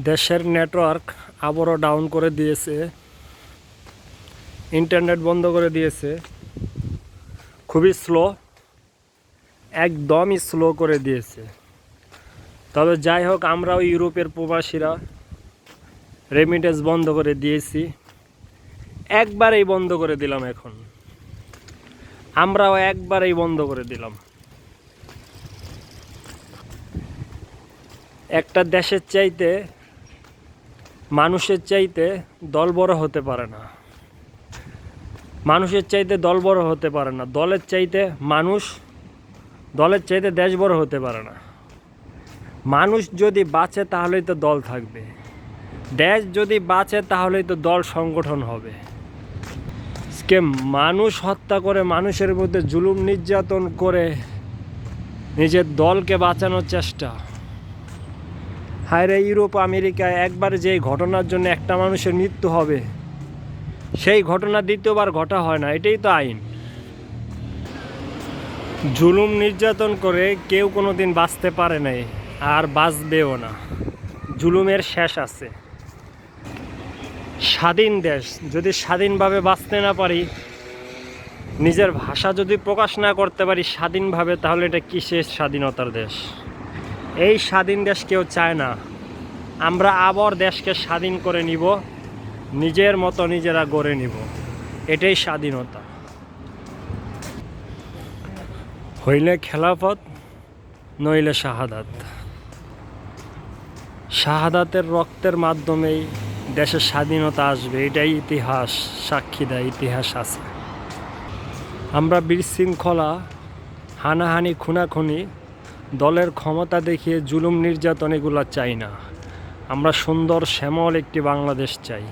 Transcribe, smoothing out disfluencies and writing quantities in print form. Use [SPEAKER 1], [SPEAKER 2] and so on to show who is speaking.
[SPEAKER 1] দেশের নেটওয়ার্ক আবারও ডাউন করে দিয়েছে, ইন্টারনেট বন্ধ করে দিয়েছে। খুবই স্লো, একদমই স্লো করে দিয়েছে। তবে যাই হোক, আমরাও ইউরোপের প্রবাসীরা রেমিটেন্স বন্ধ করে দিয়েছি, একবারেই বন্ধ করে দিলাম। এখন আমরাও একবারেই বন্ধ করে দিলাম। একটা দেশের চাইতে, মানুষের চাইতে দল বড় হতে পারে না। মানুষের চাইতে দল বড় হতে পারে না। দলের চাইতে মানুষ, দলের চাইতে দেশ বড় হতে পারে না। মানুষ যদি বাঁচে তাহলেই তো দল থাকবে, দেশ যদি বাঁচে তাহলেই তো দল সংগঠন হবে। আজকে মানুষ হত্যা করে, মানুষের মধ্যে জুলুম নির্যাতন করে নিজের দলকে বাঁচানোর চেষ্টা। হায়রে, ইউরোপ আমেরিকায় একবার যেই ঘটনার জন্য একটা মানুষের মৃত্যু হবে, সেই ঘটনা দ্বিতীয়বার ঘটা হয় না। এটাই তো আইন। জুলুম নির্যাতন করে কেউ কোনো দিন বাঁচতে পারে নাই, আর বাঁচবেও না। জুলুমের শেষ আছে। স্বাধীন দেশ যদি স্বাধীনভাবে বাঁচতে না পারি, নিজের ভাষা যদি প্রকাশ না করতে পারি স্বাধীনভাবে, তাহলে এটা কিসের স্বাধীনতার দেশ? এই স্বাধীন দেশ কেউ চায় না। আমরা আবার দেশকে স্বাধীন করে নিব, নিজের মতো নিজেরা গড়ে নিব। এটাই স্বাধীনতা। হইলে খেলাফত, নইলে শাহাদাত। শাহাদাতের রক্তের মাধ্যমেই দেশের স্বাধীনতা আসবে, এটাই ইতিহাস সাক্ষী দেয়, ইতিহাস আছে। আমরা বিশৃঙ্খলা, হানাহানি, খুনাখুনি, দলের ক্ষমতা দেখিয়ে জুলুম নির্যাতন এগুলো চাই না। আমরা সুন্দর শ্যামল একটি বাংলাদেশ চাই।